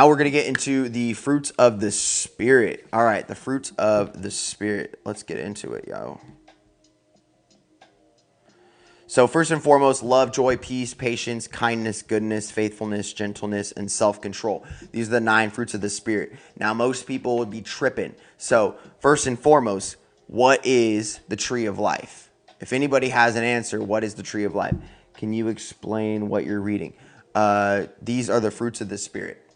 Now we're going to get into the fruits of the Spirit. All right, the fruits of the Spirit. Let's get into it, yo. So first and foremost, love, joy, peace, patience, kindness, goodness, faithfulness, gentleness, and self-control. These are the 9 fruits of the Spirit. Now, most people would be tripping. So first and foremost, what is the tree of life? If anybody has an answer, what is the tree of life? Can you explain what you're reading? These are the fruits of the Spirit.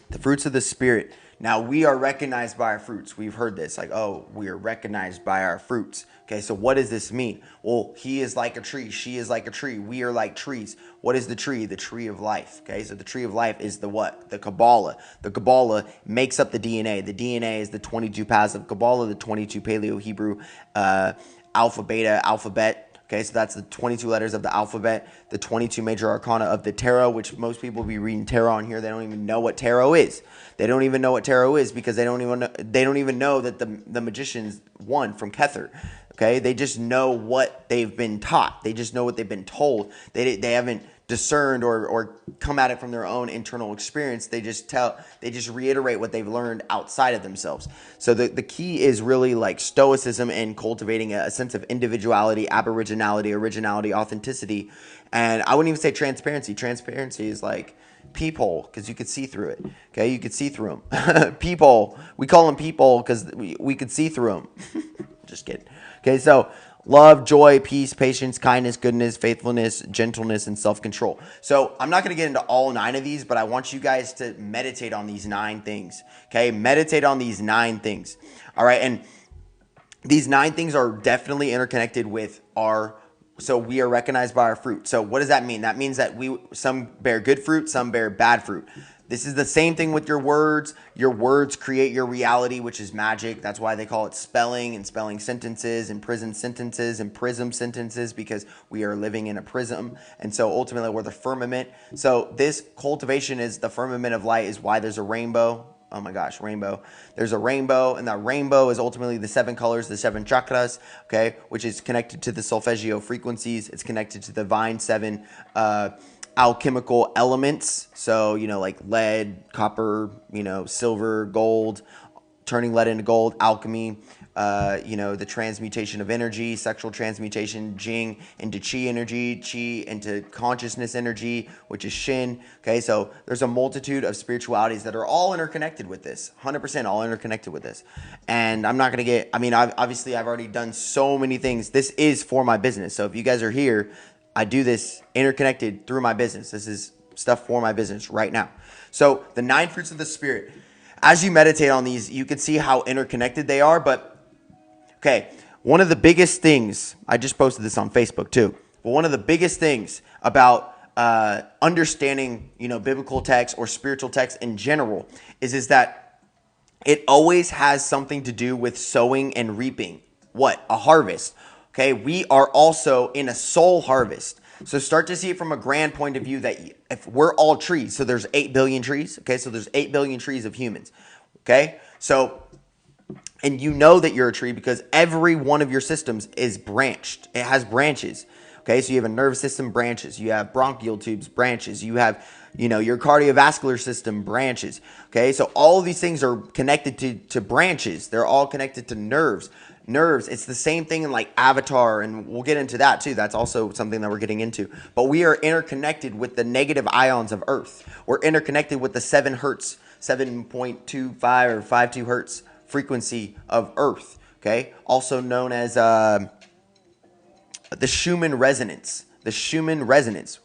The fruits of the Spirit. Now, we are recognized by our fruits. We've heard this, like, oh, we are recognized by our fruits. Okay, so what does this mean? Well, he is like a tree. She is like a tree. We are like trees. What is the tree? The tree of life. Okay, so the tree of life is the what? The Kabbalah. The Kabbalah makes up the DNA. The DNA is the 22 paths of Kabbalah, the 22 Paleo-Hebrew alpha, beta, alphabet. Okay, so that's the 22 letters of the alphabet, the 22 major arcana of the tarot, which most people be reading tarot on here. They don't even know what tarot is. They don't even know what tarot is because they don't even know that the magicians won from Kether. Okay, they just know what they've been taught. They just know what they've been told. They haven't discerned or come at it from their own internal experience. They just reiterate what they've learned outside of themselves. So the key is really like stoicism and cultivating a sense of individuality, aboriginality, originality, authenticity. And I wouldn't even say transparency. Transparency is like peephole because you could see through it. Okay, you could see through them. Peephole. We call them peephole because we could see through them. Just kidding. Okay, so love, joy, peace, patience, kindness, goodness, faithfulness, gentleness, and self-control. So I'm not going to get into all 9 of these, but I want you guys to meditate on these 9 things. Okay, meditate on these 9 things. All right, and these 9 things are definitely interconnected with so we are recognized by our fruit. So what does that mean? That means that some bear good fruit, some bear bad fruit. This is the same thing with your words. Your words create your reality, which is magic. That's why they call it spelling and spelling sentences and prison sentences and prism sentences, because we are living in a prism. And so ultimately we're the firmament. So this cultivation is the firmament of light, is why there's a rainbow. Oh my gosh, rainbow. There's a rainbow, and that rainbow is ultimately the 7 colors, the 7 chakras, okay, which is connected to the solfeggio frequencies. It's connected to the divine 7 alchemical elements. So, like lead, copper, silver, gold, turning lead into gold, alchemy, the transmutation of energy, sexual transmutation, Jing into Qi energy, Qi into consciousness energy, which is Shin. Okay, so there's a multitude of spiritualities that are all interconnected with this, 100% all interconnected with this. And I'm not going to obviously I've already done so many things. This is for my business. So if you guys are here, I do this interconnected through my business. This is stuff for my business right now. So the 9 fruits of the Spirit, as you meditate on these, you can see how interconnected they are. But, okay, one of the biggest things, I just posted this on Facebook too, but one of the biggest things about understanding, biblical text or spiritual text in general is that it always has something to do with sowing and reaping. What? A harvest. Okay, we are also in a soul harvest. So start to see it from a grand point of view that if we're all trees, so there's 8 billion trees. Okay, so there's 8 billion trees of humans. Okay, so, and you know that you're a tree because every one of your systems is branched. It has branches. Okay, so you have a nervous system, branches. You have bronchial tubes, branches. You have, your cardiovascular system, branches. Okay, so all of these things are connected to branches. They're all connected to nerves. It's the same thing in like Avatar, and we'll get into that too. That's also something that we're getting into. But we are interconnected with the negative ions of Earth. We're interconnected with the 7 hertz, 7.25 or 52 hertz frequency of Earth. Okay, also known as the Schumann resonance. The Schumann resonance.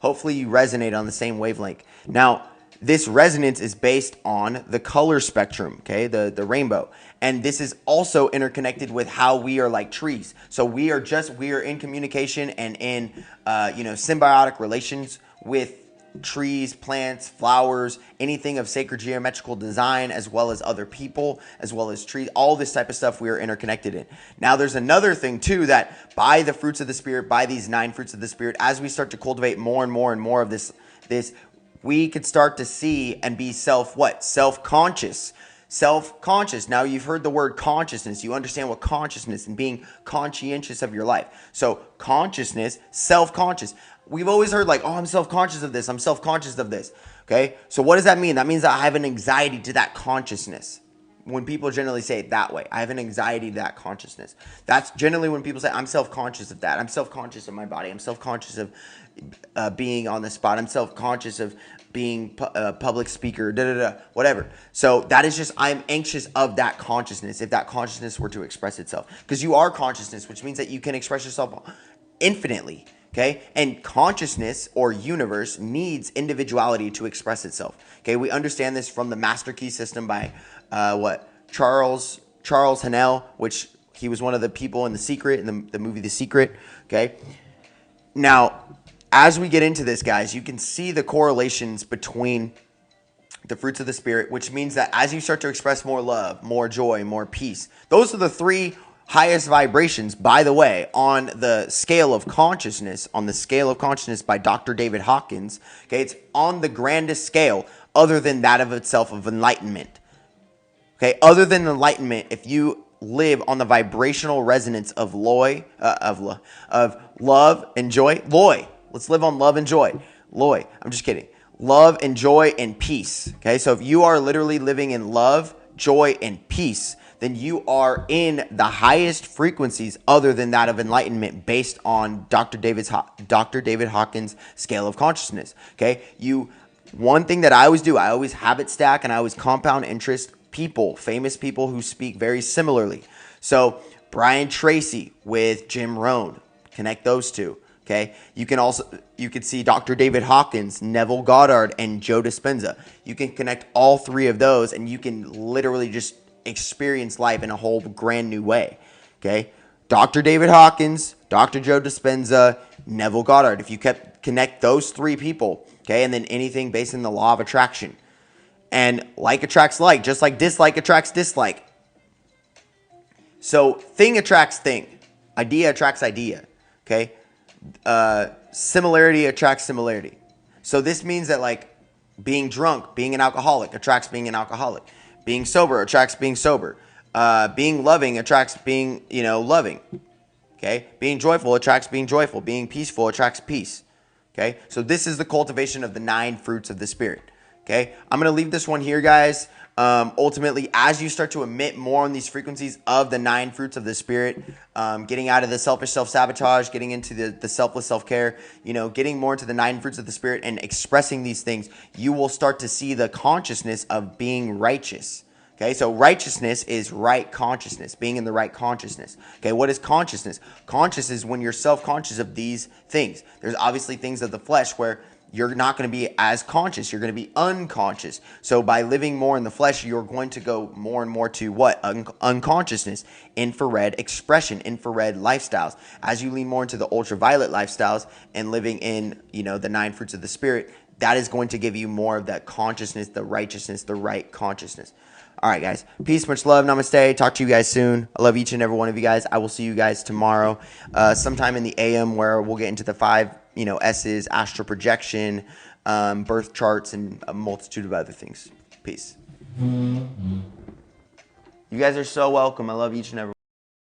Hopefully you resonate on the same wavelength. Now, this resonance is based on the color spectrum, okay, the rainbow. And this is also interconnected with how we are like trees. So we are in communication and in, symbiotic relations with trees, plants, flowers, anything of sacred geometrical design, as well as other people, as well as trees, all this type of stuff we are interconnected in. Now, there's another thing too, that by the fruits of the Spirit, by these 9 fruits of the Spirit, as we start to cultivate more and more and more of this, we could start to see and be self-conscious. Self-conscious. Now you've heard the word consciousness. You understand what consciousness and being conscientious of your life. So consciousness, self-conscious. we've always heard like, oh, I'm self-conscious of this. I'm self-conscious of this. Okay. So what does that mean? That means that I have an anxiety to that consciousness. When people generally say it that way, I have an anxiety to that consciousness. That's generally when people say, I'm self-conscious of that. I'm self-conscious of my body. I'm self-conscious of being on the spot. I'm self-conscious of being a public speaker, whatever. So that is just, I'm anxious of that consciousness, if that consciousness were to express itself. Because you are consciousness, which means that you can express yourself infinitely. Okay, and consciousness or universe needs individuality to express itself. Okay, we understand this from the Master Key System by Charles Haanel, which he was one of the people in The Secret, in the movie The Secret. Okay, now as we get into this, guys, you can see the correlations between the fruits of the Spirit, which means that as you start to express more love, more joy, more peace, those are the three highest vibrations, by the way, on the scale of consciousness, by Dr. David Hawkins. Okay, it's on the grandest scale other than that of itself of enlightenment. Okay, other than enlightenment, if you live on the vibrational resonance of love and joy, let's live on love and joy. I'm just kidding. Love and joy and peace. Okay, so if you are literally living in love, joy, and peace, then you are in the highest frequencies other than that of enlightenment based on Dr. David Hawkins' scale of consciousness. Okay, one thing that I always do, I always habit stack and I always compound interest people, famous people who speak very similarly. So Brian Tracy with Jim Rohn, connect those two. Okay, you can see Dr. David Hawkins, Neville Goddard, and Joe Dispenza. You can connect all three of those and you can literally just experience life in a whole brand new way. Okay, Dr. David Hawkins, Dr. Joe Dispenza, Neville Goddard. If you connect those three people, okay, and then anything based in the law of attraction, and like attracts like, just like dislike attracts dislike. So thing attracts thing, idea attracts idea. Okay, similarity attracts similarity. So this means that like being drunk, being an alcoholic attracts being an alcoholic. Being sober attracts being sober. Being loving attracts being, loving. Okay? Being joyful attracts being joyful. Being peaceful attracts peace. Okay? So this is the cultivation of the 9 fruits of the Spirit. Okay? I'm going to leave this one here, guys. Ultimately, as you start to emit more on these frequencies of the 9 fruits of the Spirit, getting out of the selfish self-sabotage, getting into the selfless self-care, getting more into the 9 fruits of the Spirit and expressing these things, you will start to see the consciousness of being righteous. Okay, so righteousness is right consciousness, being in the right consciousness. Okay, what is consciousness? Conscious is when you're self-conscious of these things. There's obviously things of the flesh where you're not going to be as conscious. You're going to be unconscious. So by living more in the flesh, you're going to go more and more to what? Unconsciousness, infrared expression, infrared lifestyles. As you lean more into the ultraviolet lifestyles and living in, the 9 fruits of the Spirit, that is going to give you more of that consciousness, the righteousness, the right consciousness. All right, guys. Peace, much love. Namaste. Talk to you guys soon. I love each and every one of you guys. I will see you guys tomorrow, sometime in the AM, where we'll get into the 5 S's, astral projection, birth charts, and a multitude of other things. Peace. You guys are so welcome. I love each and every one.